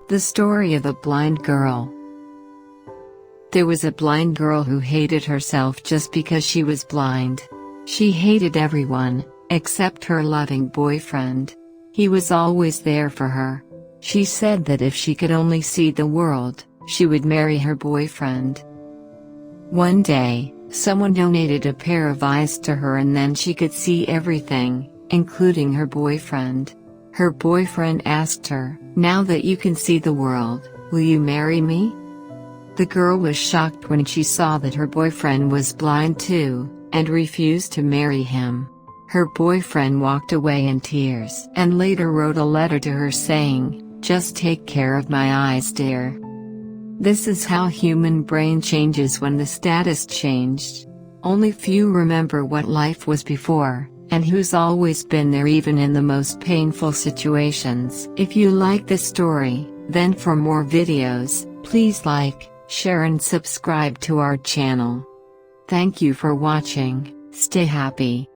The story of a blind girl. There was a blind girl who hated herself just because she was blind. She hated everyone, except her loving boyfriend. He was always there for her. She said that if she could only see the world, she would marry her boyfriend. One day, someone donated a pair of eyes to her and then she could see everything, including her boyfriend. Her boyfriend asked her, "Now that you can see the world, will you marry me?" The girl was shocked when she saw that her boyfriend was blind too, and refused to marry him. Her boyfriend walked away in tears and later wrote a letter to her saying, "Just take care of my eyes, dear." This is how human brain changes when the status changed. Only few remember what life was before, and who's always been there even in the most painful situations. If you like this story, then for more videos, please like, share and subscribe to our channel. Thank you for watching. Stay happy.